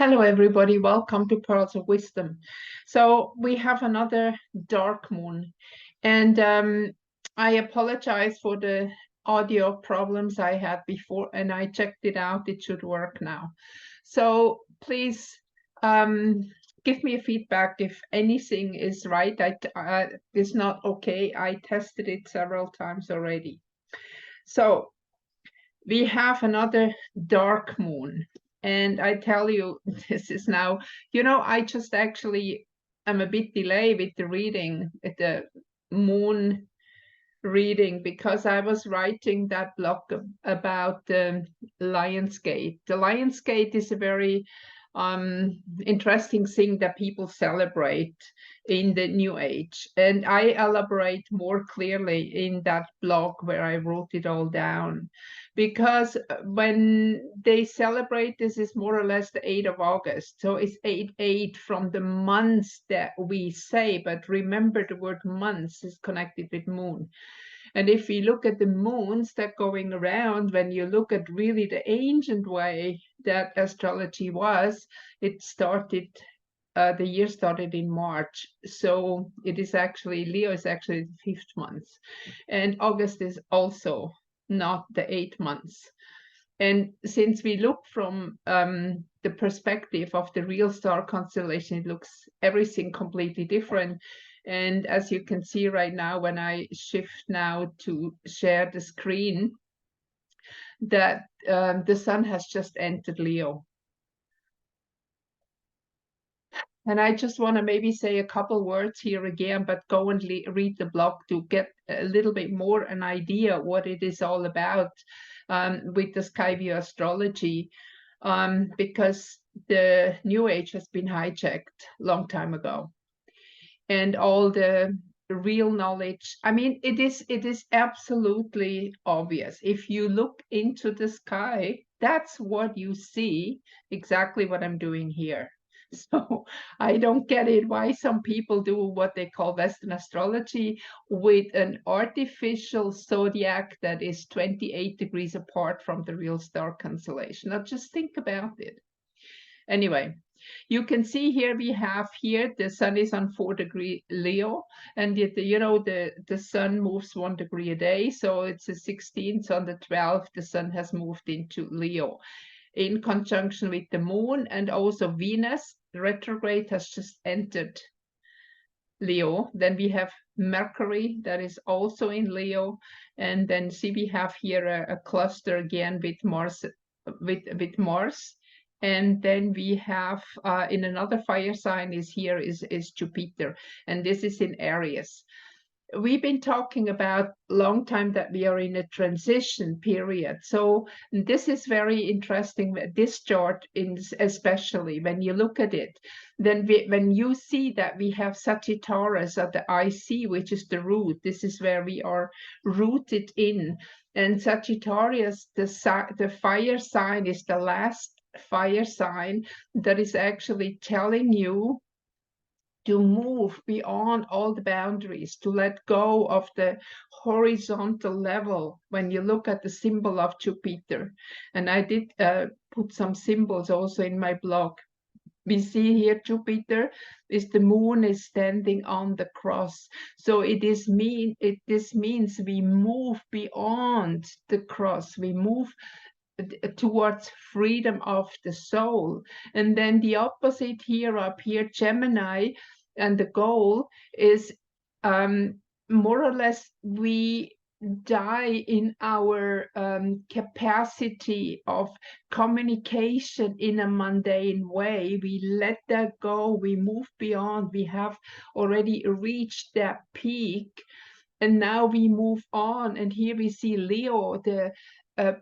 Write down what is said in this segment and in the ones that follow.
Hello, everybody. Welcome to Pearls of Wisdom. So we have another dark moon, and I apologize for the audio problems I had before, and I checked it out. It should work now. So please give me a feedback if anything is right. It's not okay. I tested it several times already. So we have another dark moon. And I tell you, this is now, I just actually am a bit delayed with the reading, the moon reading, because I was writing that blog about the lionsgate. The lionsgate is a very interesting thing that people celebrate in the new age. And I elaborate more clearly in that blog where I wrote it all down. Because when they celebrate, this is more or less the 8th of August. So it's 8/8 from the months that we say, but remember the word months is connected with moon. And if we look at the moons that are going around, when you look at really the ancient way that astrology was, it started, the year started in March. So it is actually, Leo is actually the 5th month. And August is also not the 8th month. And since we look from the perspective of the real star constellation, it looks everything completely different. And as you can see right now, when I shift now to share the screen, that the sun has just entered Leo. And I just want to maybe say a couple words here again, but go and read the blog to get a little bit more an idea what it is all about with the SkyView Astrology, because the New Age has been hijacked long time ago. And all the real knowledge, I mean, it is absolutely obvious. If you look into the sky, that's what you see, exactly what I'm doing here. So I don't get it why some people do what they call Western astrology with an artificial zodiac that is 28 degrees apart from the real star constellation. Now just think about it. Anyway, you can see here we have here the sun is on 4-degree Leo, and the sun moves 1 degree a day, so it's the 16th. On the 12th, the sun has moved into Leo in conjunction with the moon, and also Venus retrograde has just entered Leo. Then we have Mercury that is also in Leo, and then see we have here a cluster again with Mars, with Mars. And then we have in another fire sign is Jupiter, and this is in Aries. We've been talking about long time that we are in a transition period. So this is very interesting. This chart, especially when you look at it, then when you see that we have Sagittarius at the IC, which is the root, this is where we are rooted in. And Sagittarius, the fire sign, is the last fire sign that is actually telling you to move beyond all the boundaries, to let go of the horizontal level when you look at the symbol of Jupiter. And I did put some symbols also in my blog. We see here Jupiter is the moon is standing on the cross. So this means we move beyond the cross. We move towards freedom of the soul. And then the opposite here up here, Gemini, and the goal is more or less we die in our capacity of communication in a mundane way. We let that go, we move beyond, we have already reached that peak, and now we move on. And here we see Leo, the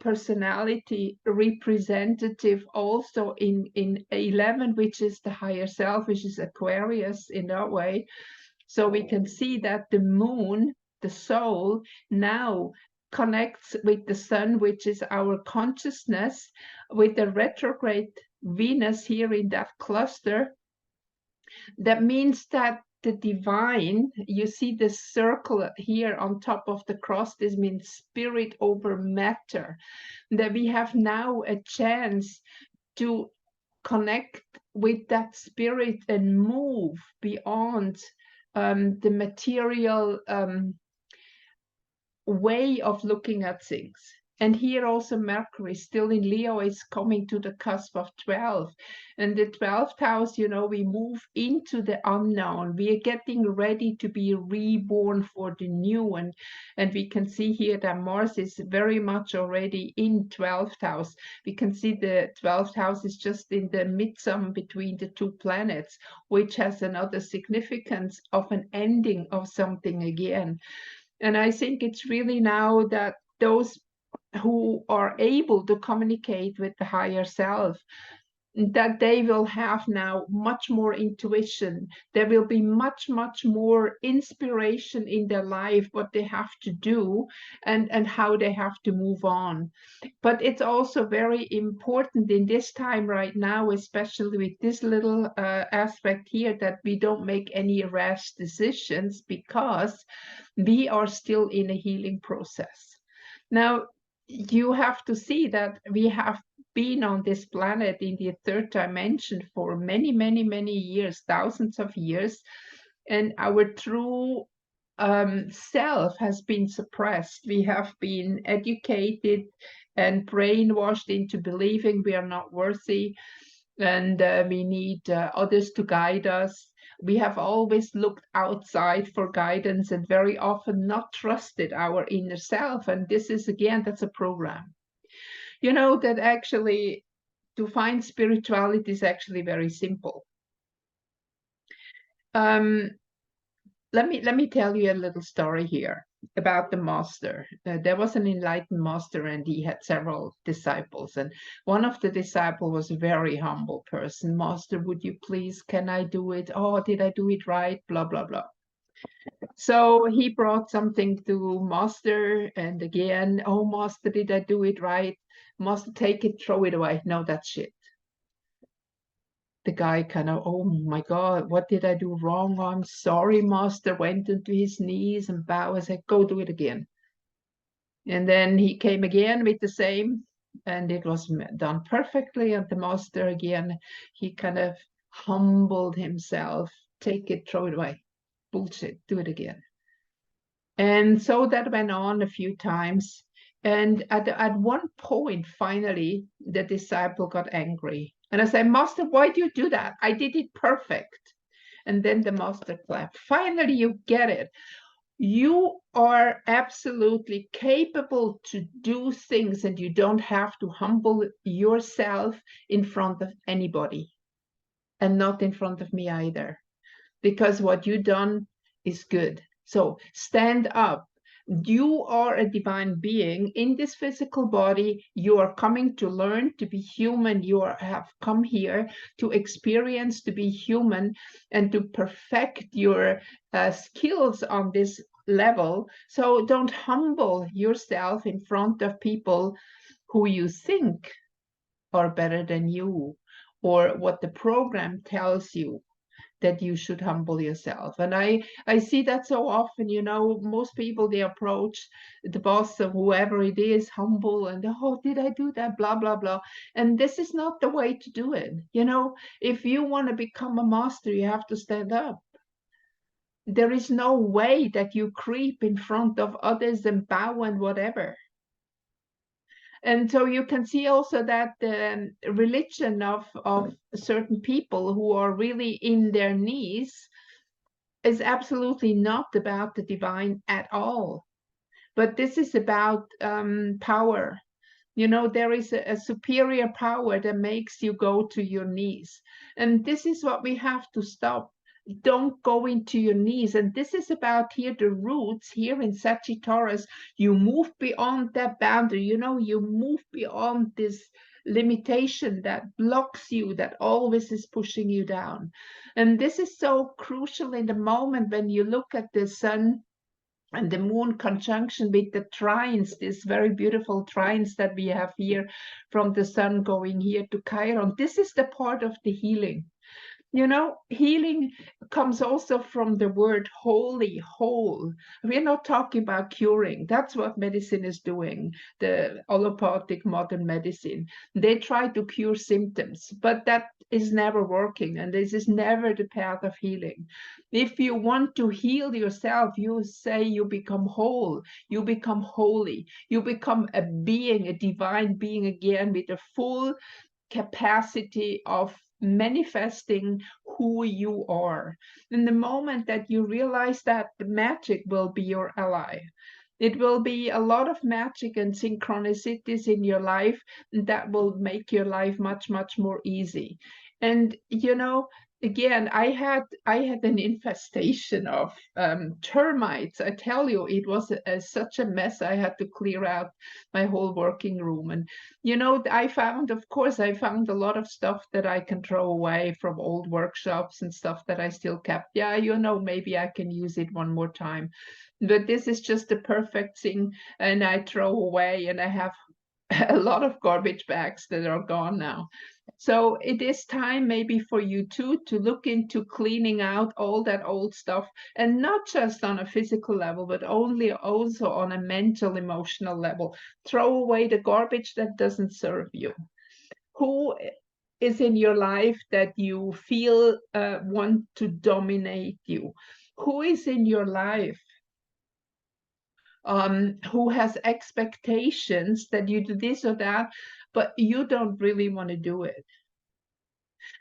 personality representative, also in 11, which is the higher self, which is Aquarius in that way. So we can see that the moon, the soul, now connects with the sun, which is our consciousness, with the retrograde Venus here in that cluster. That means that the divine, you see the circle here on top of the cross, this means spirit over matter, that we have now a chance to connect with that spirit and move beyond the material way of looking at things. And here also Mercury, still in Leo, is coming to the cusp of 12. And the 12th house, you know, we move into the unknown. We are getting ready to be reborn for the new. And we can see here that Mars is very much already in 12th house. We can see the 12th house is just in the midsum between the two planets, which has another significance of an ending of something again. And I think it's really now that those who are able to communicate with the higher self, that they will have now much more intuition. There will be much more inspiration in their life, what they have to do and how they have to move on. But it's also very important in this time right now, especially with this little aspect here, that we don't make any rash decisions, because we are still in a healing process. Now, you have to see that we have been on this planet in the third dimension for many years, thousands of years, and our true self has been suppressed. We have been educated and brainwashed into believing we are not worthy, and we need others to guide us. We have always looked outside for guidance and very often not trusted our inner self. And this is, again, that's a program. You know, that actually to find spirituality is actually very simple. Let me tell you a little story here about the master. There was an enlightened master, and he had several disciples. And one of the disciples was a very humble person. Master, would you please, can I do it? Oh, did I do it right? Blah, blah, blah. So he brought something to Master, and again, oh, Master, did I do it right? Master, take it, throw it away. No, that's shit. The guy kind of, oh my God, what did I do wrong? I'm sorry, Master. Went into his knees and bowed and said, go do it again. And then he came again with the same, and it was done perfectly. And the Master again, he kind of humbled himself. Take it, throw it away. Bullshit, do it again. And so that went on a few times. And at one point, finally, the disciple got angry. And I said, Master, why do you do that? I did it perfect. And then the master clapped. Finally, you get it. You are absolutely capable to do things, and you don't have to humble yourself in front of anybody, and not in front of me either, because what you've done is good. So stand up. You are a divine being in this physical body. You are coming to learn to be human. You have come here to experience to be human and to perfect your skills on this level. So don't humble yourself in front of people who you think are better than you, or what the program tells you that you should humble yourself. And I see that so often, you know, most people, they approach the boss or whoever it is humble, and oh, did I do that, blah blah blah. And this is not the way to do it. You know, if you want to become a master, you have to stand up. There is no way that you creep in front of others and bow and whatever. And so you can see also that the religion of certain people who are really in their knees is absolutely not about the divine at all. But this is about power. You know, there is a superior power that makes you go to your knees. And this is what we have to stop. Don't go into your knees. And this is about here, the roots here in Sagittarius. You move beyond that boundary. You know, you move beyond this limitation that blocks you, that always is pushing you down. And this is so crucial in the moment when you look at the sun and the moon conjunction with the trines, these very beautiful trines that we have here from the sun going here to Chiron. This is the part of the healing. You know, healing comes also from the word holy, whole. We're not talking about curing. That's what medicine is doing, the allopathic modern medicine. They try to cure symptoms, but that is never working, and this is never the path of healing. If you want to heal yourself, you say you become whole, you become holy, you become a being, a divine being again, with a full capacity of manifesting who you are. In the moment that you realize that, the magic will be your ally. It will be a lot of magic and synchronicities in your life that will make your life much, much more easy. And again, I had an infestation of termites. I tell you, it was such a mess. I had to clear out my whole working room. And I found a lot of stuff that I can throw away from old workshops and stuff that I still kept. Yeah, maybe I can use it one more time. But this is just the perfect thing, and I throw away, and I have a lot of garbage bags that are gone now. So it is time maybe for you too to look into cleaning out all that old stuff, and not just on a physical level, but also on a mental, emotional level. Throw away the garbage that doesn't serve you. Who is in your life that you feel want to dominate you? Who is in your life who has expectations that you do this or that, but you don't really want to do it?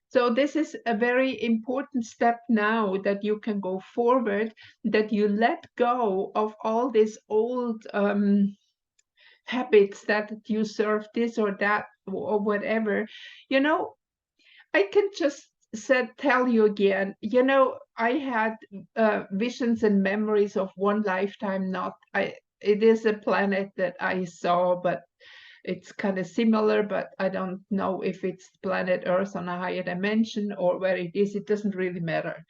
So this is a very important step now, that you can go forward, that you let go of all these old habits that you serve this or that or whatever. I can just tell you again, I had visions and memories of one lifetime. It is a planet that I saw, but it's kind of similar, but I don't know if it's planet Earth on a higher dimension or where it is. It doesn't really matter.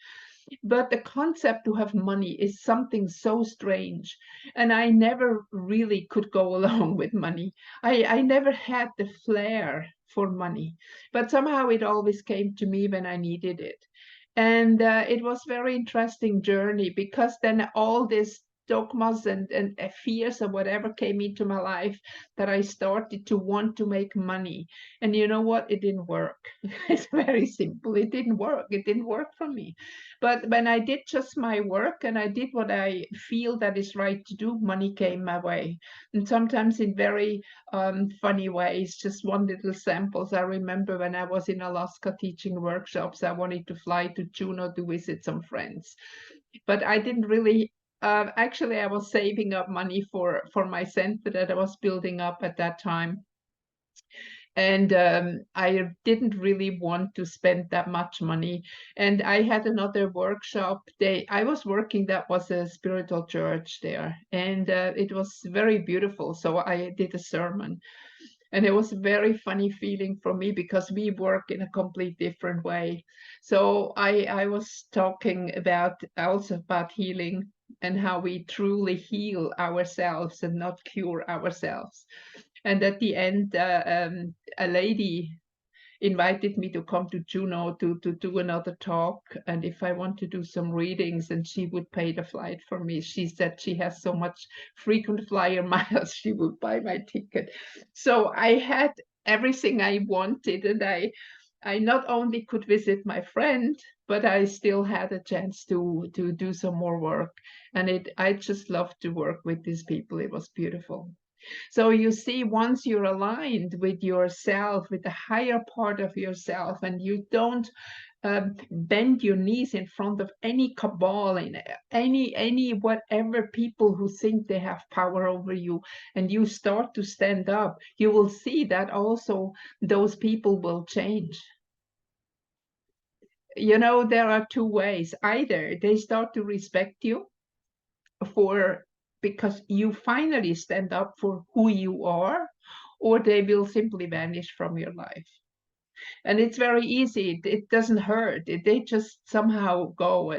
But the concept to have money is something so strange. And I never really could go along with money. I never had the flair for money, but somehow it always came to me when I needed it. And it was very interesting journey, because then all this dogmas and fears or whatever came into my life, that I started to want to make money. And you know what? It didn't work. It's very simple. It didn't work. It didn't work for me. But when I did just my work and I did what I feel that is right to do, money came my way. And sometimes in very funny ways. Just one little samples. I remember when I was in Alaska teaching workshops, I wanted to fly to Juneau to visit some friends. But I didn't really actually, I was saving up money for my center that I was building up at that time. And I didn't really want to spend that much money. And I had another workshop. I was working, that was a spiritual church there, and it was very beautiful. So I did a sermon. And it was a very funny feeling for me, because we work in a complete different way. So I was talking also about healing, and how we truly heal ourselves and not cure ourselves. And at the end, a lady invited me to come to Juneau to do another talk, and if I want to do some readings, and she would pay the flight for me. She said she has so much frequent flyer miles, she would buy my ticket. So I had everything I wanted, and I not only could visit my friend, but I still had a chance to do some more work. And I just loved to work with these people. It was beautiful. So you see, once you're aligned with yourself, with the higher part of yourself, and you don't bend your knees in front of any cabal, in any whatever people who think they have power over you, and you start to stand up, you will see that also those people will change. There are two ways. Either they start to respect you because you finally stand up for who you are, or they will simply vanish from your life. And it's very easy. It doesn't hurt. They just somehow go.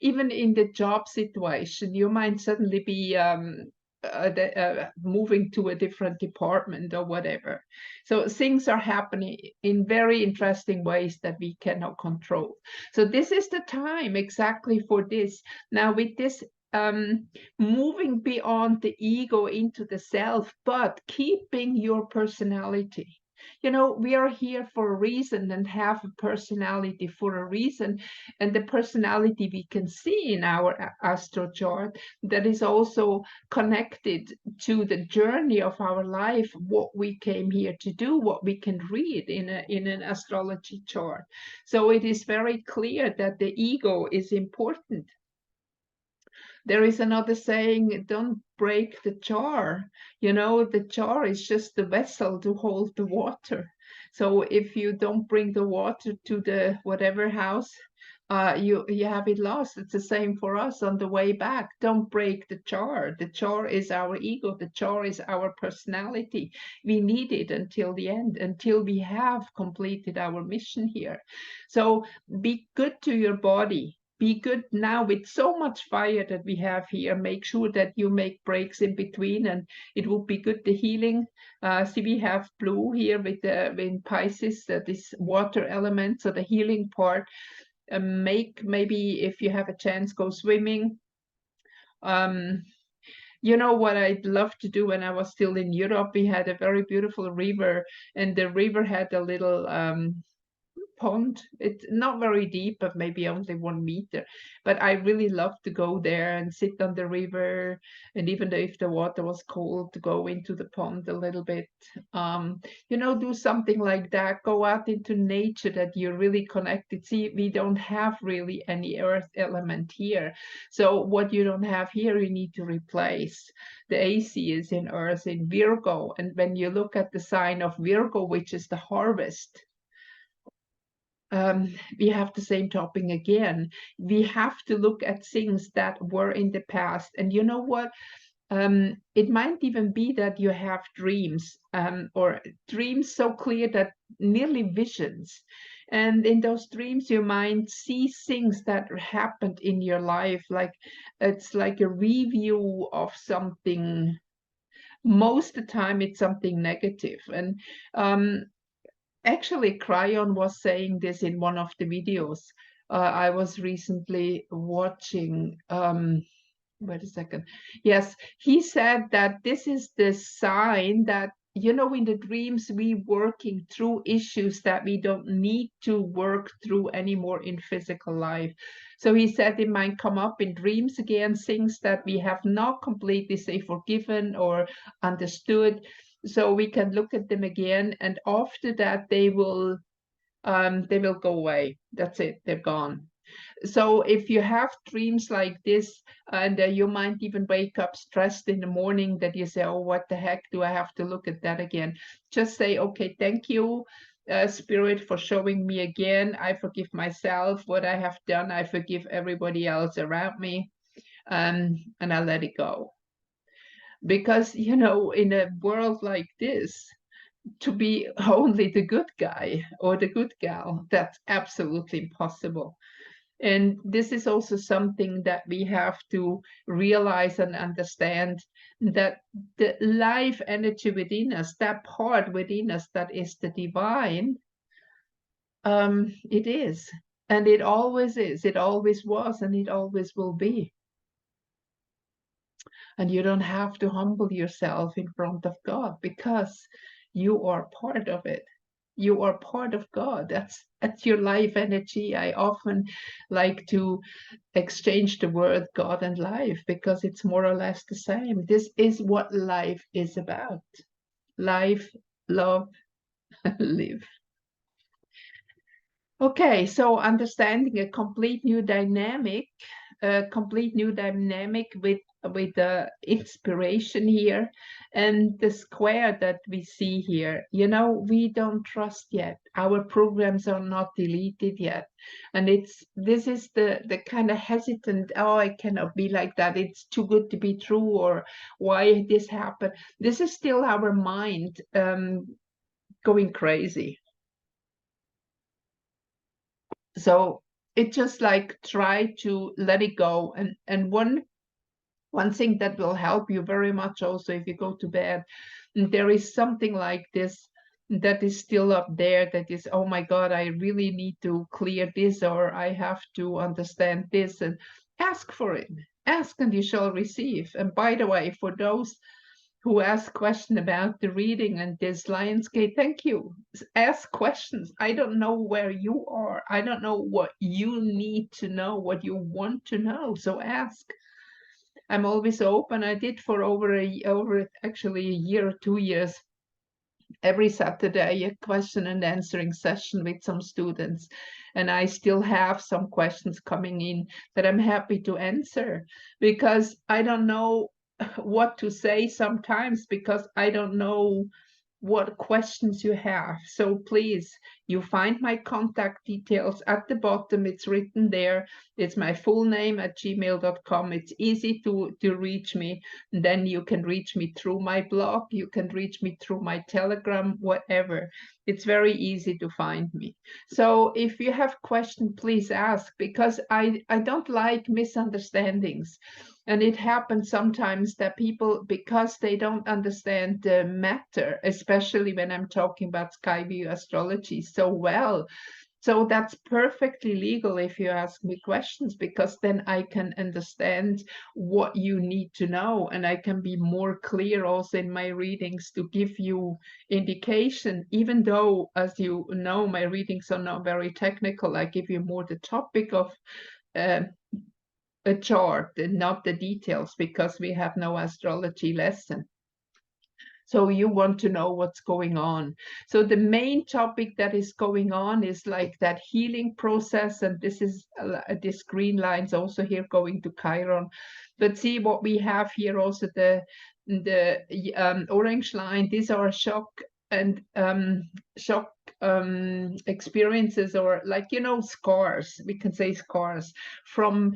Even in the job situation, you might suddenly be moving to a different department or whatever. So things are happening in very interesting ways that we cannot control. So this is the time exactly for this. Now with this moving beyond the ego into the self, but keeping your personality. You know, we are here for a reason and have a personality for a reason. And the personality we can see in our astro chart, that is also connected to the journey of our life, what we came here to do, what we can read in an astrology chart. So it is very clear that the ego is important. There is another saying, don't break the jar. You know, the jar is just the vessel to hold the water. So if you don't bring the water to the whatever house, you have it lost. It's the same for us on the way back. Don't break the jar. The jar is our ego. The jar is our personality. We need it until the end, until we have completed our mission here. So be good to your body. Be good now with so much fire that we have here. Make sure that you make breaks in between, and it would be good, the healing. See, we have blue here with in Pisces, that is water element, so the healing part. Maybe if you have a chance, go swimming. You know what I'd love to do when I was still in Europe? We had a very beautiful river, and the river had a little pond. It's not very deep, but maybe only 1 meter. But I really love to go there and sit on the river, and even though if the water was cold, to go into the pond a little bit. You know, do something like that. Go out into nature that you're really connected. See, we don't have really any earth element here. So what you don't have here, you need to replace. The AC is in earth in Virgo. And when you look at the sign of Virgo, which is the harvest, we have the same topic again. We have to look at things that were in the past. And you know what? It might even be that you have dreams, or dreams so clear that nearly visions. And in those dreams, you might see things that happened in your life, like it's like a review of something. Most of the time, it's something negative. And actually, Cryon was saying this in one of the videos. I was recently watching. Wait a second. Yes, he said that this is the sign that, you know, in the dreams, we working through issues that we don't need to work through anymore in physical life. So he said it might come up in dreams again, things that we have not completely, say, forgiven or understood. So we can look at them again, and after that they will go away. That's it, they're gone. So if you have dreams like this, and you might even wake up stressed in the morning, that you say, oh, what the heck, do I have to look at that again? Just say, okay, thank you, Spirit, for showing me again. I forgive myself what I have done. I forgive everybody else around me, and I let it go. Because, you know, in a world like this, to be only the good guy or the good gal, that's absolutely impossible. And this is also something that we have to realize and understand, that the life energy within us, that part within us that is the divine, it is. And it always is. It always was, and it always will be. And you don't have to humble yourself in front of God, because you are part of it. You are part of God. That's your life energy. I often like to exchange the word God and life, because it's more or less the same. This is what life is about. Life, love, live. Okay, so understanding a complete new dynamic with the inspiration here, and the square that we see here. You know, we don't trust yet. Our programs are not deleted yet, and this is the kind of hesitant. Oh, I cannot be like that. It's too good to be true, or why this happened. This is still our mind going crazy. So it just like try to let it go. And one thing that will help you very much also, if you go to bed, there is something like this that is still up there, that is, oh my God, I really need to clear this, or I have to understand this, and ask for it. Ask and you shall receive. And by the way, for those who asked question about the reading and this lionsgate. Thank you. Ask questions. I don't know where you are. I don't know what you need to know, what you want to know. So ask. I'm always open. I did for over actually a year or 2 years, every Saturday a question and answering session with some students. And I still have some questions coming in that I'm happy to answer, because I don't know what to say sometimes, because I don't know what questions you have. So please, you find my contact details at the bottom. It's written there. It's my full name at gmail.com. It's easy to reach me. And then you can reach me through my blog. You can reach me through my Telegram, whatever. It's very easy to find me. So if you have questions, please ask, because I don't like misunderstandings. And it happens sometimes that people, because they don't understand the matter, especially when I'm talking about SkyView astrology so well. So that's perfectly legal if you ask me questions, because then I can understand what you need to know, and I can be more clear also in my readings to give you indication, even though, as you know, my readings are not very technical. I give you more the topic of a chart and not the details, because we have no astrology lesson. So you want to know what's going on. So the main topic that is going on is like that healing process. And this is this green lines also here going to Chiron. But see what we have here also, the orange line. These are shock and shock experiences, or like, you know, scars. We can say scars from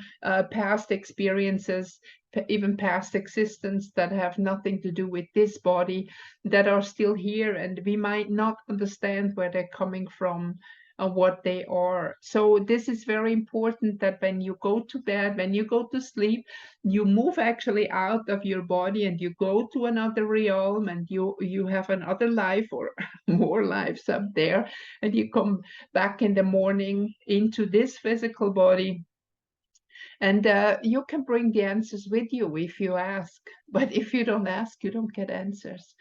past experiences, even past existence, that have nothing to do with this body, that are still here, and we might not understand where they're coming from and what they are. So this is very important, that when you go to bed, when you go to sleep, you move actually out of your body and you go to another realm, and you have another life, or more lives up there, and you come back in the morning into this physical body. And you can bring the answers with you if you ask. But if you don't ask, you don't get answers.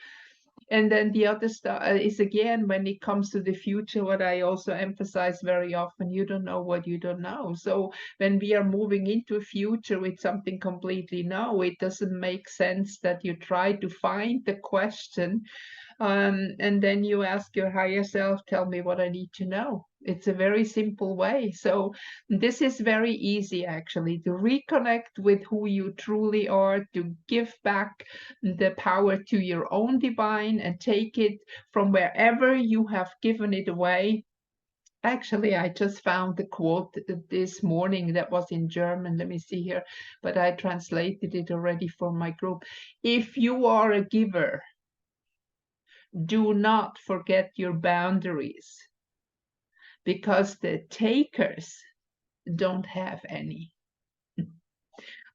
And then the other stuff is, again, when it comes to the future, what I also emphasize very often, you don't know what you don't know. So when we are moving into a future with something completely new, it doesn't make sense that you try to find the question and then you ask your higher self, tell me what I need to know. It's a very simple way. So this is very easy, actually, to reconnect with who you truly are, to give back the power to your own divine and take it from wherever you have given it away. Actually, I just found the quote this morning that was in German. Let me see here, but I translated it already for my group. If you are a giver, do not forget your boundaries, because the takers don't have any.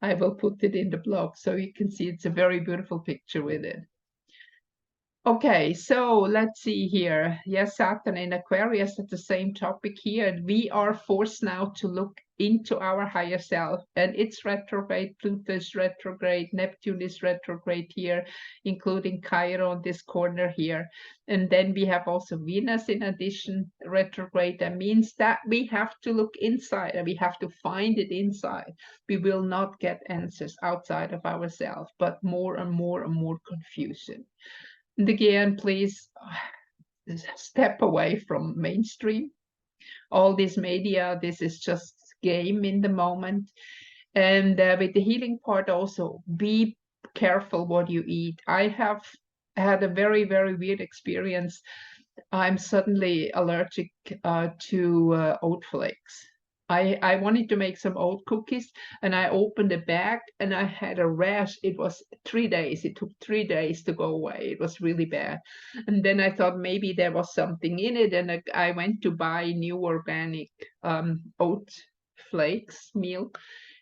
I will put it in the blog so you can see. It's a very beautiful picture with it. Okay, so let's see here. Yes, Saturn in Aquarius, at the same topic here. We are forced now to look into our higher self, and it's retrograde. Pluto is retrograde, Neptune is retrograde here, including Chiron, this corner here. And then we have also Venus in addition, retrograde. That means that we have to look inside, and we have to find it inside. We will not get answers outside of ourselves, but more and more and more confusion. And again, please step away from mainstream. All this media, this is just game in the moment. And with the healing part also, be careful what you eat. I have had a very, very weird experience. I'm suddenly allergic to oat flakes. I wanted to make some oat cookies, and I opened a bag and I had a rash. It was 3 days. It took 3 days to go away. It was really bad. And then I thought maybe there was something in it, and I went to buy new organic oat flakes meal.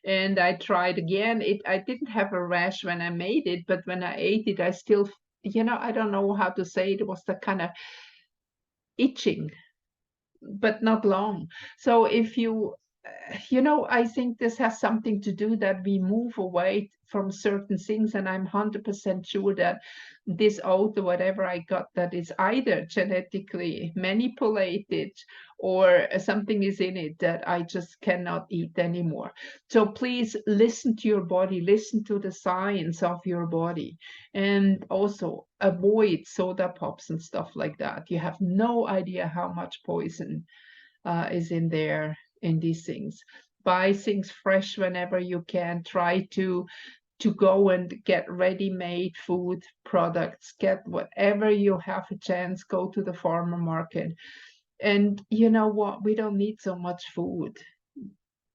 And I tried again. I didn't have a rash when I made it, but when I ate it, I still, I don't know how to say it. It was the kind of itching, but not long. So if you you know, I think this has something to do that we move away from certain things, and I'm 100% sure that this oath or whatever I got, that is either genetically manipulated or something is in it that I just cannot eat anymore. So please listen to your body, listen to the science of your body, and also avoid soda pops and stuff like that. You have no idea how much poison is in there in these things. Buy things fresh whenever you can. Try to go and get ready-made food products. Get whatever you have a chance. Go to the farmer market. And you know what? We don't need so much food.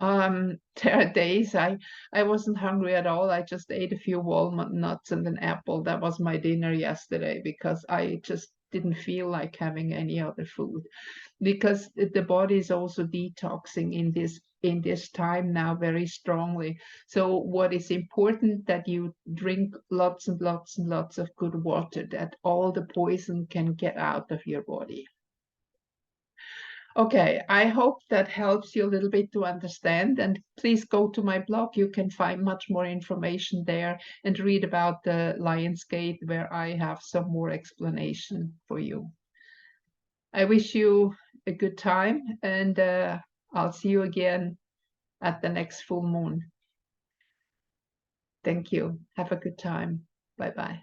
There are days I wasn't hungry at all. I just ate a few walnut nuts and an apple. That was my dinner yesterday because I just didn't feel like having any other food, because the body is also detoxing in this time now very strongly. So what is important, that you drink lots and lots and lots of good water, that all the poison can get out of your body. Okay, I hope that helps you a little bit to understand, and please go to my blog. You can find much more information there and read about the lionsgate, where I have some more explanation for you. I wish you a good time, and I'll see you again at the next full moon. Thank you. Have a good time. Bye-bye.